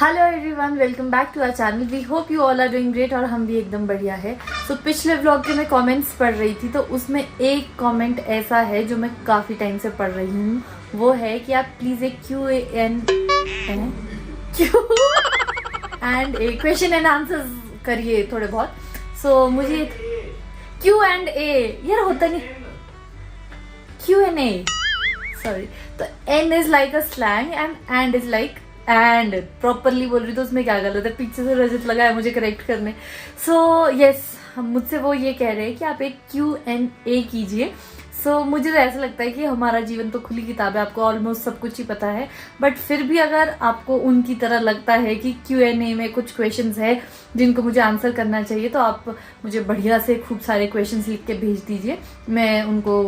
Hello everyone, welcome back to our channel. We hope you all are doing great और हम भी एकदम बढ़िया है। सो पिछले व्लॉग के मैं कमेंट्स पढ़ रही थी तो उसमें एक कमेंट ऐसा है जो मैं काफ़ी टाइम से पढ़ रही हूँ। वो है कि आप प्लीज़ एक क्वेश्चन एंड आंसर करिए थोड़े बहुत। सो मुझे Q&A यार होता नहीं, Q&A सॉरी। तो N is like a slang and is like and properly बोल रही तो उसमें क्या गलत है? पीछे से रजत लगा है मुझे करेक्ट करने। सो यस, मुझसे वो ये कह रहे हैं कि आप एक Q&A कीजिए। सो मुझे तो ऐसा लगता है कि हमारा जीवन तो खुली किताब है, आपको ऑलमोस्ट सब कुछ ही पता है। बट फिर भी अगर आपको उनकी तरह लगता है कि Q&A में कुछ क्वेश्चंस है जिनको मुझे आंसर करना चाहिए तो आप मुझे बढ़िया से खूब सारे क्वेश्चंस लिख के भेज दीजिए। मैं उनको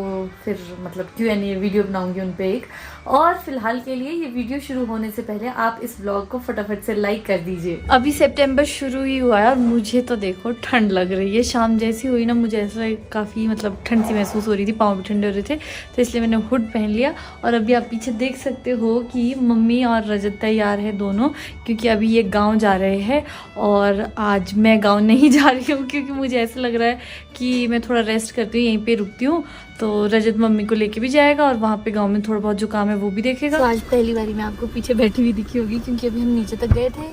फिर मतलब Q&A वीडियो बनाऊंगी उन पे एक। और फिलहाल के लिए ये वीडियो शुरू होने से पहले आप इस व्लॉग को फटाफट से लाइक कर दीजिए। अभी सितंबर शुरू ही हुआ है और मुझे तो देखो ठंड लग रही है। शाम जैसी हुई ना, मुझे ऐसा काफ़ी मतलब ठंड सी महसूस हो रही थी, पाँव भी ठंडे हो रहे थे, तो इसलिए मैंने हुड पहन लिया। और अभी आप पीछे देख सकते हो कि मम्मी और रजत तैयार है दोनों, क्योंकि अभी ये गाँव जा रहे हैं। और आज मैं गाँव नहीं जा रही हूँ क्योंकि मुझे ऐसा लग रहा है कि मैं थोड़ा रेस्ट करती हूँ, यहीं पे रुकती हूँ। तो रजत मम्मी को लेके भी जाएगा और वहाँ पे गांव में थोड़ा बहुत जो काम है वो भी देखेगा। तो आज पहली बारी मैं आपको पीछे बैठी हुई दिखी होगी क्योंकि अभी हम नीचे तक गए थे,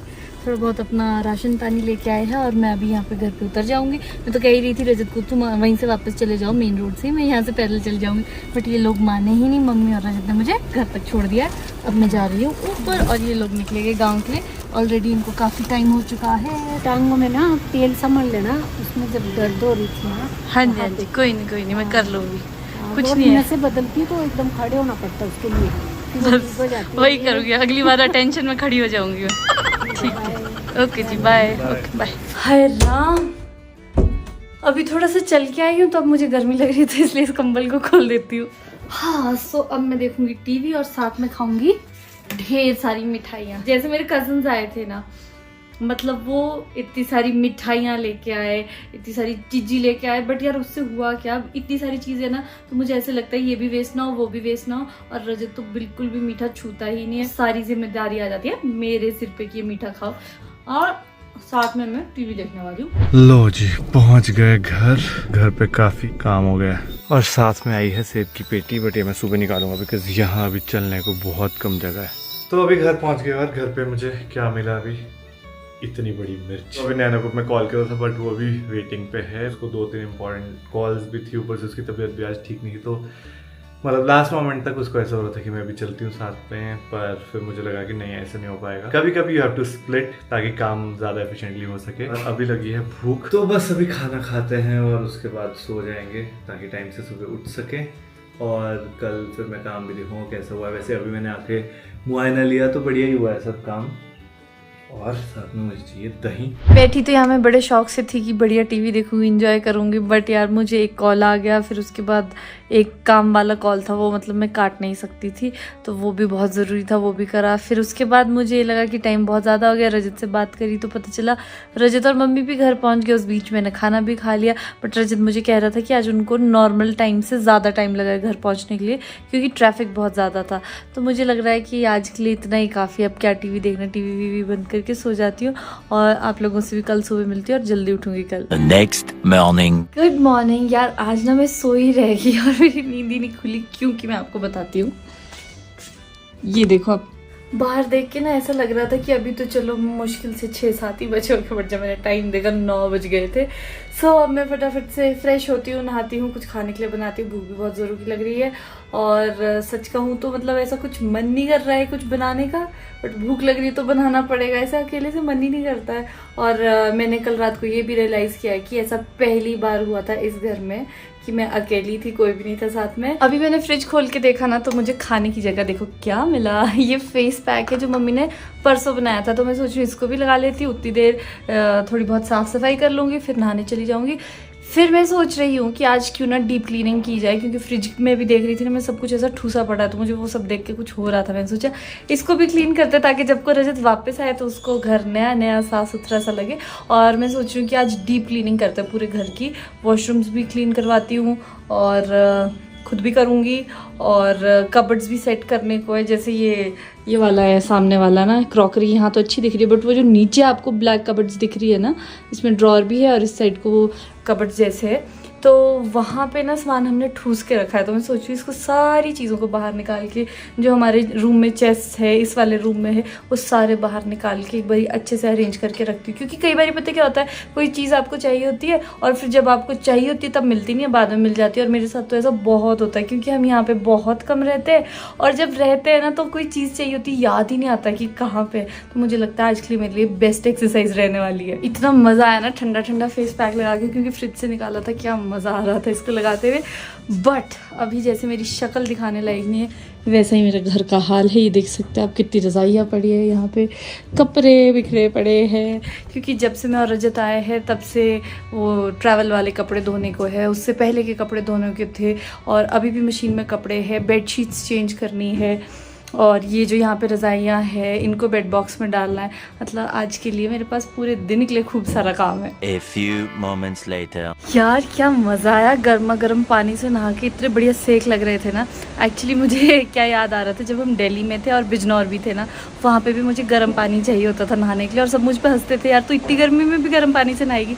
थोड़ा बहुत अपना राशन पानी लेके आए हैं और मैं अभी यहाँ पे घर पे उतर जाऊंगी। मैं तो कह ही रही थी रजत को तुम वहीं से वापस चले जाओ मेन रोड से, मैं यहाँ से पैदल चल जाऊंगी। बट ये लोग माने ही नहीं, मम्मी और रजत ने मुझे घर तक छोड़ दिया। अब मैं जा रही हूँ ऊपर और ये लोग निकले गए गाँव के लिए। ऑलरेडी इनको काफ़ी टाइम हो चुका है। टांगों में ना तेल संभल लेना, उसमें जब दर्द हो रही थी ना। हाँ जी हाँ जी, कोई नहीं मैं कर लूँगी, कुछ नहीं है। से बदलती तो एकदम खड़े होना पड़ता उसके लिए, बस वही करूँगी, अगली बार अटेंशन में खड़ी हो जाऊंगी। ठीक है, ओके जी, bye. Okay bye. Hi Ram, अभी थोड़ा सा चल के आई हूँ तो अब मुझे गर्मी लग रही है तो इसलिए इस कंबल को खोल देती हूँ। हाँ, सो अब मैं देखूंगी टीवी और साथ में खाऊंगी ढेर सारी मिठाइयाँ। जैसे मेरे कजन्स आए थे ना, मतलब वो इतनी सारी मिठाइयाँ लेके आए, इतनी सारी चीज़ें लेके आए। बट यार उससे हुआ क्या, इतनी सारी चीज़ें ना, तो मुझे ऐसे लगता है ये भी वेस्ट ना हो वो भी वेस्ट ना हो। और रजत तो बिल्कुल भी मीठा छूता ही नहीं है। सारी जिम्मेदारी आ जाती है मेरे सिर पे कि ये मीठा खाओ। और साथ में मैं टीवी देखने वाली हूँ। लो जी, पहुंच गए घर पे काफी काम हो गया और साथ में आई है सेब की पेटी। बट ये मैं सुबह निकालूंगा बिकॉज यहाँ अभी चलने को बहुत कम जगह है। तो अभी घर पहुंच गए और घर पे मुझे क्या मिला, अभी इतनी बड़ी मिर्च। तो अभी नैना को मैं कॉल किया था बट वो भी वेटिंग पे है। उसको 2-3 इंपॉर्टेंट कॉल्स भी थी, ऊपर से उसकी तबीयत भी आज ठीक नहीं थी। तो मतलब लास्ट मोमेंट तक उसको ऐसा हो रहा था कि मैं भी चलती हूँ साथ में, पर फिर मुझे लगा कि नहीं, ऐसे नहीं हो पाएगा। कभी कभी यू हैव टू स्प्लिट ताकि काम ज़्यादा एफिशिएंटली हो सके। और अभी लगी है भूख, तो बस अभी खाना खाते हैं और उसके बाद सो जाएंगे ताकि टाइम से सुबह उठ सके। और कल फिर मैं काम भी देखूँगा कैसा हुआ है। वैसे अभी मैंने आके मुआयना लिया तो बढ़िया ही हुआ है सब काम। और साथ में मुझे चाहिए दही। बैठी तो यहाँ मैं बड़े शौक से थी कि बढ़िया टीवी देखूंगी, एंजॉय करूंगी। बट यार मुझे एक कॉल आ गया, फिर उसके बाद एक काम वाला कॉल था, वो मतलब मैं काट नहीं सकती थी, तो वो भी बहुत ज़रूरी था, वो भी करा। फिर उसके बाद मुझे ये लगा कि टाइम बहुत ज़्यादा हो गया। रजत से बात करी तो पता चला रजत और मम्मी भी घर पहुँच गए। उस बीच मैंने खाना भी खा लिया। बट रजत मुझे कह रहा था कि आज उनको नॉर्मल टाइम से ज़्यादा टाइम लगा घर पहुँचने के लिए क्योंकि ट्रैफिक बहुत ज़्यादा था। तो मुझे लग रहा है कि आज के लिए इतना ही काफ़ी। अब क्या टीवी देखना, टीवी वीवी बंद करके सो जाती हूँ और आप लोगों से भी कल सुबह मिलती हूँ और जल्दी उठूंगी कल। Next morning. Good morning. यार आज ना मैं सोई रहेगी और मेरी नींद ही नहीं खुली क्योंकि मैं आपको बताती हूँ। ये देखो, आप बाहर देख के ना ऐसा लग रहा था कि अभी तो चलो मुश्किल से 6-7 ही बजे होंगे, बट जब मैंने टाइम देखा 9 बज गए थे। सो अब मैं फटाफट से फ्रेश होती हूँ, नहाती हूँ, कुछ खाने के लिए बनाती हूँ। भूख भी बहुत ज़ोरों की लग रही है और सच कहूँ तो मतलब ऐसा कुछ मन नहीं कर रहा है कुछ बनाने का, बट भूख लग रही है तो बनाना पड़ेगा। ऐसा अकेले से मन ही नहीं करता है। और मैंने कल रात को ये भी रियलाइज़ किया है कि ऐसा पहली बार हुआ था इस घर में कि मैं अकेली थी, कोई भी नहीं था साथ में। अभी मैंने फ्रिज खोल के देखा ना तो मुझे खाने की जगह देखो क्या मिला। ये फेस पैक है जो मम्मी ने परसों बनाया था, तो मैं सोच रही हूँ इसको भी लगा लेती हूँ। उतनी देर थोड़ी बहुत साफ सफाई कर लूँगी, फिर नहाने चली जाऊँगी। फिर मैं सोच रही हूँ कि आज क्यों ना डीप क्लीनिंग की जाए, क्योंकि फ्रिज में भी देख रही थी ना मैं सब कुछ ऐसा ठूसा पड़ा है, तो मुझे वो सब देख के कुछ हो रहा था। मैंने सोचा इसको भी क्लीन करते ताकि जब को रजत वापस आए तो उसको घर नया नया साफ सुथरा सा लगे। और मैं सोच रही हूँ कि आज डीप क्लीनिंग करते हैं पूरे घर की, वॉशरूम्स भी क्लीन करवाती हूँ और खुद भी करूँगी और कबर्ड्स भी सेट करने को है। जैसे ये वाला है सामने वाला ना क्रॉकरी, यहाँ तो अच्छी दिख रही है बट वो जो नीचे आपको ब्लैक कबर्ड्स दिख रही है ना, इसमें ड्रॉर भी है और इस साइड को वो कबर्ड्स जैसे है, तो वहाँ पे ना सामान हमने ठूस के रखा है। तो मैं सोच रही हूँ इसको सारी चीज़ों को बाहर निकाल के, जो हमारे रूम में चेस्ट है, इस वाले रूम में है, वो सारे बाहर निकाल के एक बार अच्छे से अरेंज करके रखती हूँ। क्योंकि कई बार पता क्या होता है, कोई चीज़ आपको चाहिए होती है और फिर जब आपको चाहिए होती है तब मिलती नहीं है, बाद में मिल जाती है। और मेरे साथ तो ऐसा बहुत होता है क्योंकि हम यहाँ पे बहुत कम रहते हैं और जब रहते हैं ना तो कोई चीज़ चाहिए होती है, याद ही नहीं आता कि कहाँ पे। तो मुझे लगता है आज के लिए मेरे लिए बेस्ट एक्सरसाइज रहने वाली है। इतना मज़ा आया ना ठंडा ठंडा फेस पैक लगा के, क्योंकि फ्रिज से निकाला था, क्या मज़ा आ रहा था इसको लगाते हुए। बट अभी जैसे मेरी शक्ल दिखाने लायक नहीं है वैसा ही मेरे घर का हाल है। ये देख सकते हैं आप कितनी रज़ाइयाँ पड़ी है, यहाँ पे कपड़े बिखरे पड़े हैं क्योंकि जब से मैं और रजत आए हैं तब से वो ट्रैवल वाले कपड़े धोने को है, उससे पहले के कपड़े धोने के थे और अभी भी मशीन में कपड़े हैं, बेडशीट्स चेंज करनी है और ये जो यहाँ पे रज़ाइयाँ हैं इनको बेड बॉक्स में डालना है। मतलब आज के लिए मेरे पास पूरे दिन के लिए खूब सारा काम है। A few moments later. यार क्या मज़ा आया गर्मा गर्म पानी से नहा के, इतने बढ़िया सेक लग रहे थे ना। एक्चुअली मुझे क्या याद आ रहा था, जब हम दिल्ली में थे और बिजनौर भी थे ना, वहाँ पे भी मुझे गर्म पानी चाहिए होता था नहाने के लिए और सब मुझ पे हंसते थे, यार तो इतनी गर्मी में भी गर्म पानी से नहाएगी।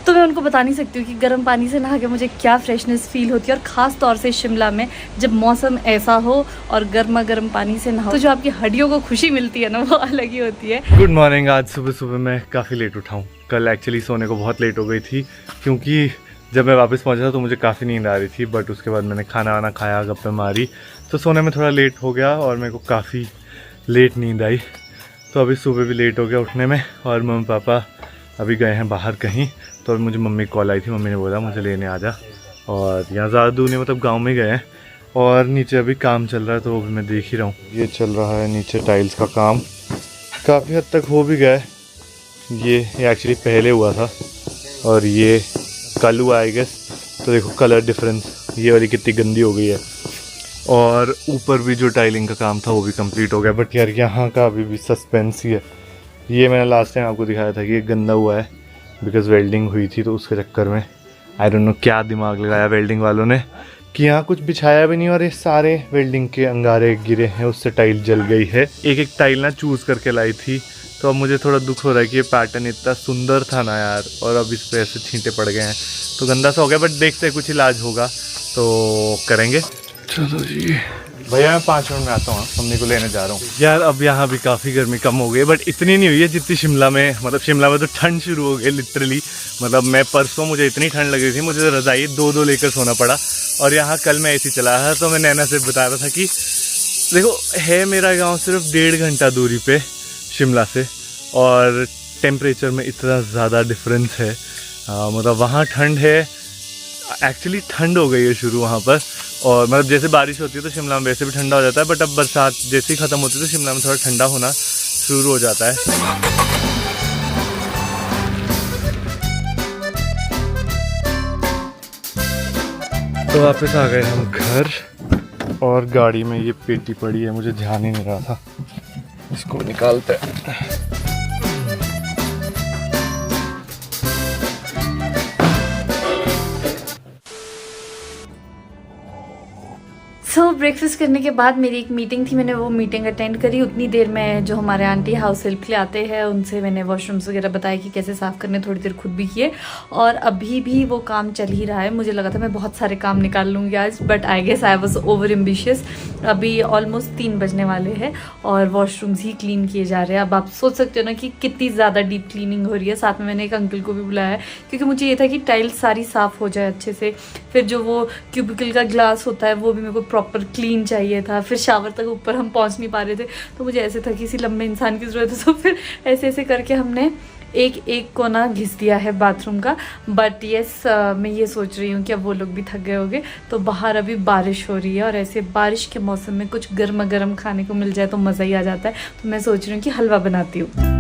तो मैं उनको बता नहीं सकती हूँ कि गर्म पानी से नहा के मुझे क्या फ्रेशनेस फील होती है। और ख़ास तौर से शिमला में जब मौसम ऐसा हो और गर्मा गर्म पानी से नहाओ तो जो आपकी हड्डियों को खुशी मिलती है ना वो अलग ही होती है। Good morning. आज सुबह सुबह मैं काफ़ी लेट उठा हूँ। कल एक्चुअली सोने को बहुत लेट हो गई थी क्योंकि जब मैं वापस पहुँचा तो मुझे काफ़ी नींद आ रही थी, बट उसके बाद मैंने खाना वाना खाया, गप्पे मारी, तो सोने में थोड़ा लेट हो गया और मेरे को काफ़ी लेट नींद आई। तो अभी सुबह भी लेट हो गया उठने में और मम्मी पापा अभी गए हैं बाहर कहीं। तो अभी मुझे मम्मी कॉल आई थी, मम्मी ने बोला मुझे लेने आ जा, और यहाँ ज़्यादा दूर नहीं, मतलब गांव में गए हैं और नीचे अभी काम चल रहा है तो वो भी मैं देख ही रहा हूँ। ये चल रहा है नीचे टाइल्स का काम, काफ़ी हद तक हो भी गया है। ये एक्चुअली पहले हुआ था और ये कल हुआ आई गेस। तो देखो कलर डिफरेंस, ये वाली कितनी गंदी हो गई है। और ऊपर भी जो टाइलिंग का काम था वो भी कंप्लीट हो गया, बट यार यहाँ का अभी भी सस्पेंस ही है। ये मैंने लास्ट टाइम आपको दिखाया था कि ये गंदा हुआ है बिकॉज़ वेल्डिंग हुई थी, तो उसके चक्कर में आई डोंट नो क्या दिमाग लगाया वेल्डिंग वालों ने कि यहाँ कुछ बिछाया भी नहीं और ये सारे वेल्डिंग के अंगारे गिरे हैं, उससे टाइल जल गई है। एक एक टाइल ना चूज़ करके लाई थी, तो अब मुझे थोड़ा दुख हो रहा है कि ये पैटर्न इतना सुंदर था ना यार, और अब इस पर ऐसे छींटे पड़ गए हैं तो गंदा सा हो गया। बट देखते हैं कुछ इलाज होगा तो करेंगे। चलो जी भैया मैं 5 मिनट में आता हूँ, मम्मी को लेने जा रहा हूँ। यार अब यहाँ भी काफ़ी गर्मी कम हो गई है, बट इतनी नहीं हुई है जितनी शिमला में। मतलब शिमला में तो ठंड शुरू हो गई लिटरली। मतलब मैं परसों मुझे इतनी ठंड लग रही थी, मुझे रज़ाई 2 लेकर सोना पड़ा। और यहाँ कल मैं ऐसे चला रहा तो मैं नैना से बता रहा था कि देखो है मेरा गाँव सिर्फ 1.5 घंटा दूरी पे शिमला से, और टेम्परेचर में इतना ज़्यादा डिफरेंस है। मतलब वहाँ ठंड है, एक्चुअली ठंड हो गई है शुरू वहाँ पर। और मतलब जैसे बारिश होती है तो शिमला में वैसे भी ठंडा हो जाता है, बट अब बरसात जैसे ही ख़त्म होती है तो शिमला में थोड़ा ठंडा होना शुरू हो जाता है। तो वापस आ गए हम घर और गाड़ी में ये पेटी पड़ी है, मुझे ध्यान ही नहीं रहा था, इसको निकालते हैं। सो ब्रेकफास्ट करने के बाद मेरी एक मीटिंग थी, मैंने वो मीटिंग अटेंड करी। उतनी देर में जो हमारे आंटी हाउस हेल्प के लिए आते हैं उनसे मैंने वॉशरूम्स वगैरह बताया कि कैसे साफ़ करने, थोड़ी देर खुद भी किए और अभी भी वो काम चल ही रहा है। मुझे लगा था मैं बहुत सारे काम निकाल लूँगी आज, but I guess I was over ambitious. अभी ऑलमोस्ट 3 बजने वाले हैं और वॉशरूम्स ही क्लीन किए जा रहे हैं। अब आप सोच सकते हो ना कि कितनी ज़्यादा डीप क्लीनिंग हो रही है। साथ में मैंने एक अंकल को भी बुलाया है क्योंकि मुझे ये था कि टाइल्स सारी साफ़ हो जाए अच्छे से। फिर जो वो क्यूबिकल का ग्लास होता है वो भी मेरे को प्रॉपर क्लीन चाहिए था। फिर शावर तक ऊपर हम पहुंच नहीं पा रहे थे तो मुझे ऐसे था कि किसी लंबे इंसान की ज़रूरत है। तो फिर ऐसे ऐसे करके हमने एक एक कोना घिस दिया है बाथरूम का। बट यस मैं ये सोच रही हूँ कि अब वो लोग भी थक गए होंगे, तो बाहर अभी बारिश हो रही है और ऐसे बारिश के मौसम में कुछ गर्मा गर्म खाने को मिल जाए तो मज़ा ही आ जाता है। तो मैं सोच रही हूँ कि हलवा बनाती हूँ।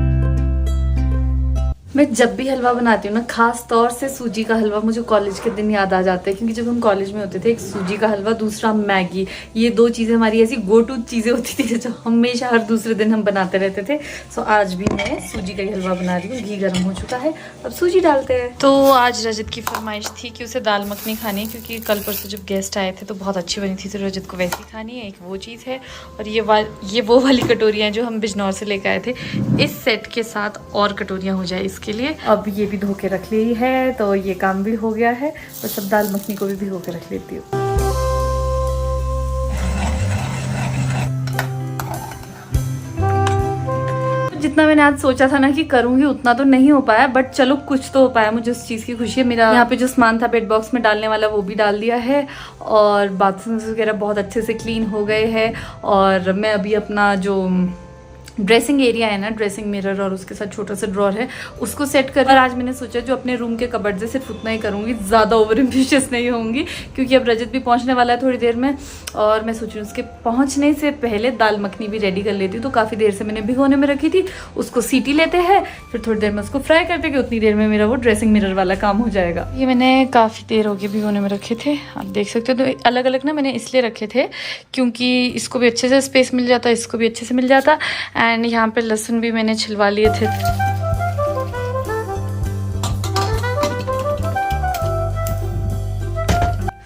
मैं जब भी हलवा बनाती हूँ ना, खास तौर से सूजी का हलवा, मुझे कॉलेज के दिन याद आ जाते हैं। क्योंकि जब हम कॉलेज में होते थे, एक सूजी का हलवा, दूसरा मैगी, ये 2 चीज़ें हमारी ऐसी गो टू चीज़ें होती थी जो हमेशा हर दूसरे दिन हम बनाते रहते थे। सो आज भी मैं सूजी का ही हलवा बना रही हूँ। घी गर्म हो चुका है, अब सूजी डालते हैं। तो आज रजत की फरमाइश थी कि उसे दाल मखनी खानी है, क्योंकि कल परसों जब गेस्ट आए थे तो बहुत अच्छी बनी थी, तो रजत को वैसी खानी है। एक वो चीज़ है, और ये वो वाली कटोरियाँ जो हम बिजनौर से लेकर आए थे, इस सेट के साथ और कटोरियाँ हो जाए इसके लिए। अब ये भी धो के रख ली है, तो ये काम भी हो गया है। बस अब दाल मखनी को भी भिगो के रख लेती हूँ। जितना मैंने आज सोचा था ना कि करूंगी, उतना तो नहीं हो पाया, बट चलो कुछ तो हो पाया। मुझे उस चीज़ की खुशी है। मेरा यहाँ पे जो सामान था बेड बॉक्स में डालने वाला, वो भी डाल दिया है, और बाथरूम वगैरह बहुत अच्छे से क्लीन हो गए हैं। और मैं अभी अपना जो ड्रेसिंग एरिया है ना, ड्रेसिंग मिरर और उसके साथ छोटा सा ड्रॉर है, उसको सेट कर। और आज मैंने सोचा जो अपने रूम के कबर्ड से सिर्फ उतना ही करूँगी, ज़्यादा ओवर एम्बिशियस नहीं होंगी, क्योंकि अब रजत भी पहुँचने वाला है थोड़ी देर में। और मैं सोच रही हूँ उसके पहुँचने से पहले दाल मखनी भी रेडी कर लेती हूँ। तो काफ़ी देर से मैंने भिगोने में रखी थी, उसको सीटी लेते हैं, फिर थोड़ी देर में उसको फ्राई करते कि उतनी देर में मेरा वो ड्रेसिंग मिरर वाला काम हो जाएगा। ये मैंने काफ़ी देर हो गई भिगोने में रखे थे, आप देख सकते हो। तो अलग अलग ना मैंने इसलिए रखे थे क्योंकि इसको भी अच्छे से स्पेस मिल जाता, इसको भी अच्छे से मिल जाता। एंड यहाँ पे लहसुन भी मैंने छिलवा लिए थे।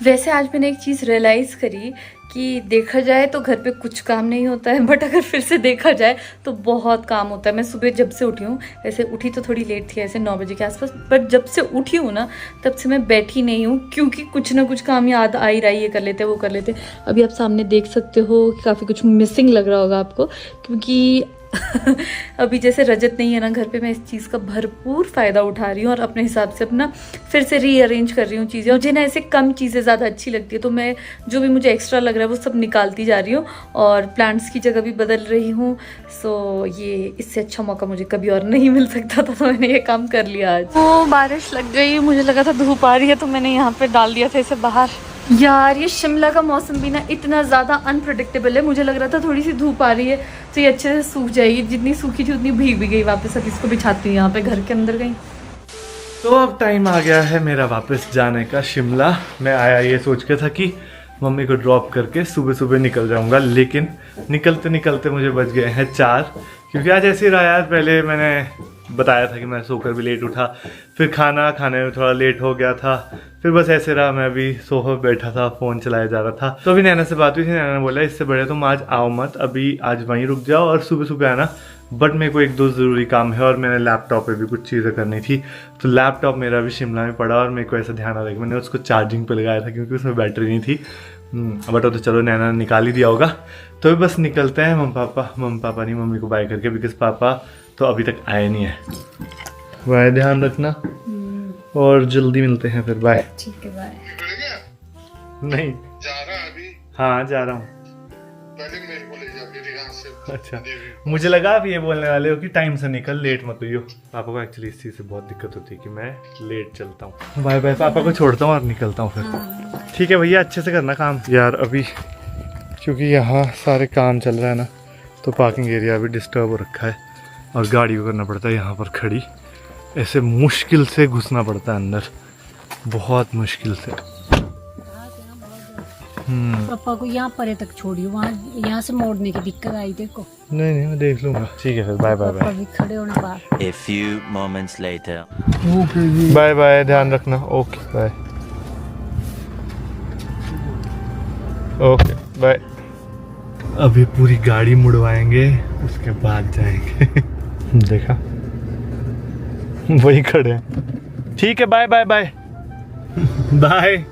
वैसे आज मैंने एक चीज़ रियलाइज़ करी कि देखा जाए तो घर पे कुछ काम नहीं होता है, बट अगर फिर से देखा जाए तो बहुत काम होता है। मैं सुबह जब से उठी हूँ, ऐसे उठी तो थोड़ी लेट थी, ऐसे 9 बजे के आसपास, बट जब से उठी हूँ ना, तब से मैं बैठी नहीं हूँ, क्योंकि कुछ ना कुछ काम याद आ ही रहा है, ये कर लेते वो कर लेते। अभी आप सामने देख सकते हो कि काफ़ी कुछ मिसिंग लग रहा होगा आपको, क्योंकि अभी जैसे रजत नहीं है ना घर पे, मैं इस चीज़ का भरपूर फ़ायदा उठा रही हूँ और अपने हिसाब से अपना फिर से रीअरेंज कर रही हूँ चीज़ें। और जिन्हें ऐसे कम चीज़ें ज़्यादा अच्छी लगती है, तो मैं जो भी मुझे एक्स्ट्रा लग रहा है वो सब निकालती जा रही हूँ, और प्लांट्स की जगह भी बदल रही हूँ। सो ये इससे अच्छा मौका मुझे कभी और नहीं मिल सकता था, तो मैंने ये काम कर लिया आज। तो बारिश लग गई, मुझे लगा था धूप आ रही है, तो मैंने यहाँ पर डाल दिया था इसे बाहर। यार ये शिमला का मौसम भी ना इतना ज़्यादा अनप्रेडिक्टेबल है। मुझे लग रहा था थोड़ी सी धूप आ रही है तो ये अच्छे से सूख जाएगी, जितनी सूखी थी उतनी भीग भी गई। वापस अब इसको बिछाती हूँ यहाँ पे घर के अंदर गई। तो अब टाइम आ गया है मेरा वापस जाने का शिमला। मैं आया ये सोच के था कि मम्मी को ड्रॉप करके सुबह सुबह निकल जाऊंगा, लेकिन निकलते निकलते मुझे बज गए हैं 4, क्योंकि आज ऐसे ही रहा यार। पहले मैंने बताया था कि मैं सोकर भी लेट उठा, फिर खाना खाने में थोड़ा लेट हो गया था, फिर बस ऐसे रहा। मैं अभी सोफा पे बैठा था, फ़ोन चलाया जा रहा था। तो अभी नैना से बात हुई थी, नैना ने बोला इससे बढ़िया तुम आज आओ मत, अभी आज वहीं रुक जाओ और सुबह सुबह आना। बट मेरे को 1-2 ज़रूरी काम है और मैंने लैपटॉप पे भी कुछ चीज़ें करनी थी, तो लैपटॉप मेरा भी शिमला में पड़ा और मेरे को ऐसा ध्यान आ रहा कि मैंने उसको चार्जिंग पे लगाया था, क्योंकि उसमें बैटरी नहीं थी। बट वो तो चलो नैना ने निकाल ही दिया होगा। तो बस निकलते हैं। मम्मी पापा नहीं, मम्मी को बाय करके, बिकॉज पापा तो अभी तक आए नहीं है। बाय, ध्यान रखना और जल्दी मिलते हैं फिर। बाय। ठीक है, बाय। नहीं जा रहा है अभी? हाँ जा रहा हूँ। पहले मेरे को ले जा फिर यहाँ से। अच्छा, मुझे लगा आप ये बोलने वाले हो कि टाइम से निकल, लेट मत हुई हो। पापा को एक्चुअली इस चीज़ से बहुत दिक्कत होती है कि मैं लेट चलता हूँ। बाय बाय, पापा को छोड़ता हूँ और निकलता हूँ फिर। ठीक है भैया, अच्छे से करना काम यार। अभी क्योंकि यहाँ सारे काम चल रहा है ना, तो पार्किंग एरिया भी डिस्टर्ब हो रखा है और गाड़ी को करना पड़ता है यहाँ पर खड़ी। ऐसे मुश्किल से घुसना पड़ता है अंदर, बहुत मुश्किल से। पापा को यहाँ परे तक छोड़ियो, वहाँ यहाँ से मोड़ने की दिक्कत आई देखो। नहीं मैं देख लूँगा। ठीक है फिर, बाय बाय पापा बाय। भी खड़े होने बाहर। A few moments later. Bye bye, ध्यान रखना। Okay bye. Okay bye. अभी पूरी गाड़ी मुड़वाएंगे, उसके बाद जाएंगे। देखा, वही खड़े हैं। ठीक है, बाय बाय बाय बाय।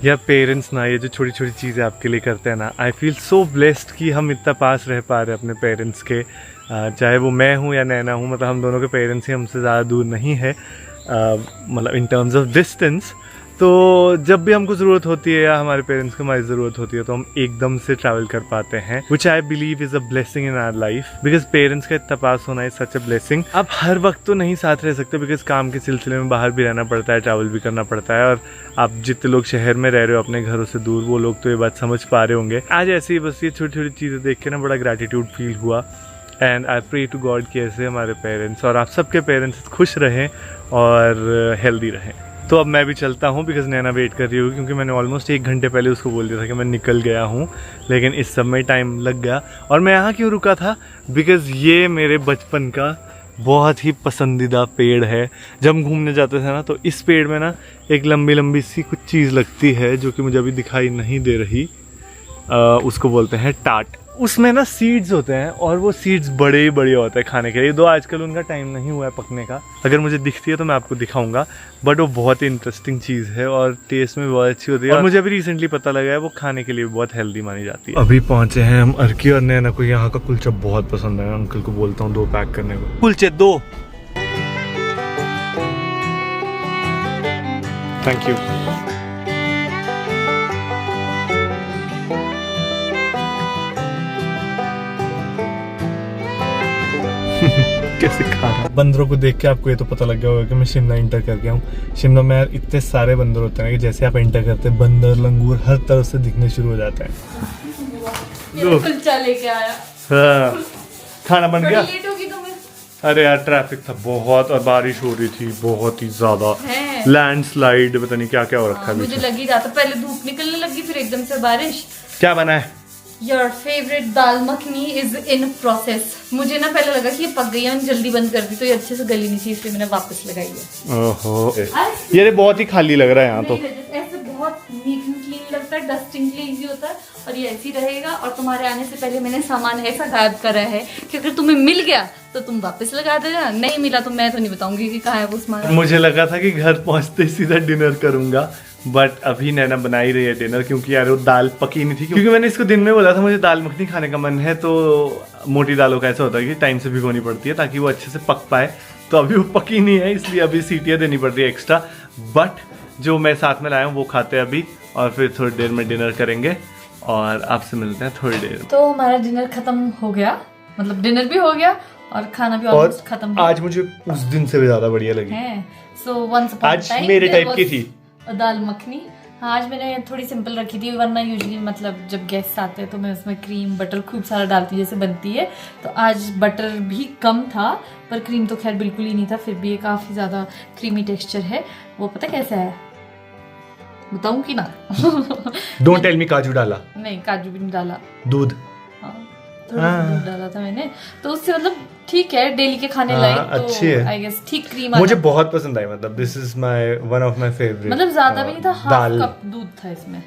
या पेरेंट्स ना, ये जो छोटी छोटी चीज़ें आपके लिए करते हैं ना, आई फील सो ब्लेस्ड कि हम इतना पास रह पा रहे हैं अपने पेरेंट्स के। चाहे वो मैं हूँ या नैना हूँ, मतलब हम दोनों के पेरेंट्स ही हमसे ज़्यादा दूर नहीं है, मतलब इन टर्म्स ऑफ डिस्टेंस। तो जब भी हमको ज़रूरत होती है या हमारे पेरेंट्स को हमारी ज़रूरत होती है, तो हम एकदम से ट्रैवल कर पाते हैं, which I believe is a blessing in our life, because parents का इतना पास होना इज सच अ ब्लेसिंग। आप हर वक्त तो नहीं साथ रह सकते, बिकॉज काम के सिलसिले में बाहर भी रहना पड़ता है, ट्रैवल भी करना पड़ता है। और आप जितने लोग शहर में रह रहे हो अपने घरों से दूर, वो लोग तो ये बात समझ पा रहे होंगे। आज ऐसे ही बस ये छोटी छोटी चीज़ें देख के ना बड़ा ग्रैटिट्यूड फील हुआ। And I pray to God कि ऐसे हमारे पेरेंट्स और आप सबके पेरेंट्स खुश रहें और हेल्दी रहें। तो अब मैं भी चलता हूँ बिकॉज नैना वेट कर रही होगी, क्योंकि मैंने ऑलमोस्ट 1 घंटे पहले उसको बोल दिया था कि मैं निकल गया हूँ, लेकिन इस सब में टाइम लग गया। और मैं यहाँ क्यों रुका था, बिकॉज ये मेरे बचपन का बहुत ही पसंदीदा पेड़ है। जब हम घूमने जाते थे ना, तो इस पेड़ में ना एक लंबी लंबी सी कुछ चीज़ लगती है जो कि मुझे अभी दिखाई नहीं दे रही। उसको बोलते हैं टाट। उसमें ना सीड्स होते हैं और वो सीड्स बड़े ही बड़े होते हैं खाने के लिए। दो आजकल उनका टाइम नहीं हुआ है पकने का, अगर मुझे दिखती है तो मैं आपको दिखाऊंगा। बट वो बहुत ही इंटरेस्टिंग चीज़ है और टेस्ट में बहुत अच्छी होती है। और मुझे अभी रिसेंटली पता लगा है वो खाने के लिए भी बहुत हेल्दी मानी जाती है। अभी पहुंचे हैं हम अर्की और नैना को यहाँ का कुलचा बहुत पसंद है। अंकल को बोलता हूँ 2 पैक करने को। कुलचे 2। Thank you. कैसे खा रहा है। बंदरों को देख के आपको ये तो पता लग गया होगा कि मैं शिमला इंटर कर गया हूँ। शिमला में यार इतने सारे बंदर होते हैं कि जैसे आप इंटर करते हैं बंदर लंगूर हर तरफ से दिखने शुरू हो जाते हैं। कुलचा लेके आया। हाँ, खाना बन गया। लेट होगी तुम्हें। अरे यार ट्रैफिक था बहुत और बारिश हो रही थी बहुत ही ज्यादा। है। लैंडस्लाइड पता नहीं क्या क्या हो रखा है। मुझे लग ही रहा था, पहले धूप निकलने लगी फिर एकदम से बारिश। क्या बना है? Your favourite dal makhani is in process. मुझे ना पहले लगा कि ये पक गई है, मैंने जल्दी बंद कर दी तो ये अच्छे से गली नहीं थी, इसलिए मैंने वापस लगाई है। ओहो, ये बहुत ही खाली लग रहा है यहाँ तो। ऐसे बहुत नीट एंड क्लीन लगता है, डस्टिंग के लिए इजी होता है और ये ऐसे ही रहेगा। और तुम्हारे आने से पहले मैंने सामान ऐसा गायब करा है कि अगर तुम्हें मिल गया तो तुम वापस लगा देना, नहीं मिला तो मैं तो नहीं बताऊंगी कि कहाँ है वो सामान। मुझे लगा था कि घर पहुंचते सीधा डिनर करूंगा, बट अभी नैना बना ही रही है डिनर, क्योंकि यार वो दाल पकी नहीं थी। क्योंकि मैंने इसको दिन में बोला था मुझे दाल मखनी खाने का मन है, तो मोटी दालों का ऐसा होता है कि टाइम से भिगोनी पड़ती है ताकि वो अच्छे से पक पाए। तो अभी वो पकी नहीं है, इसलिए अभी सीटियाँ देनी पड़ रही है एक्स्ट्रा। बट जो मैं साथ में लाया हूँ वो खाते हैं अभी, और फिर थोड़ी देर में डिनर करेंगे और आपसे मिलते हैं थोड़ी देर। तो हमारा डिनर खत्म हो गया, मतलब डिनर भी हो गया और खाना भी ऑलमोस्ट खत्म हो आज मुझे उस दिन से भी ज्यादा बढ़िया लगी है। सो वंस अपॉन आज मेरे टाइप की थी दाल मखनी। हाँ, आज मैंने थोड़ी सिंपल रखी थी, वरना यूजुअली मतलब जब गेस्ट आते हैं तो मैं उसमें क्रीम बटर खूब सारा डालती हूँ जैसे बनती है। तो आज बटर भी कम था पर क्रीम तो खैर बिल्कुल ही नहीं था, फिर भी ये काफ़ी ज़्यादा क्रीमी टेक्सचर है। वो पता कैसा है, बताऊँ कि ना? डोंट टेल मी काजू डाला? नहीं, काजू भी नहीं डाला। दूध? हाँ, थोड़ा दूध डाला था मैंने, तो उससे मतलब ठीक है, डेली के खाने लायक तो अच्छी है। आई गेस ठीक क्रीम मुझे बहुत पसंद आई, मतलब this is my one of my favourite. मतलब ज्यादा भी नहीं था, हाफ कप दूध था इसमें।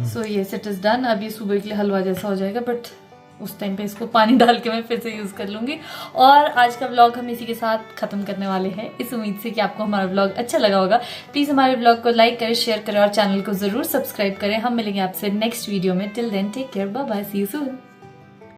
So yes, it is done. अब ये सुबह के लिए हलवा जैसा हो जाएगा, बट उस टाइम पे इसको पानी डाल के मैं फिर से यूज कर लूंगी। और आज का व्लॉग हम इसी के साथ खत्म करने वाले हैं, इस उम्मीद से कि आपको हमारा व्लॉग अच्छा लगा होगा। प्लीज हमारे व्लॉग को लाइक करें, शेयर करें और चैनल को जरूर सब्सक्राइब करें। हम मिलेंगे आपसे नेक्स्ट वीडियो में। Till then take care, bye bye, see you soon.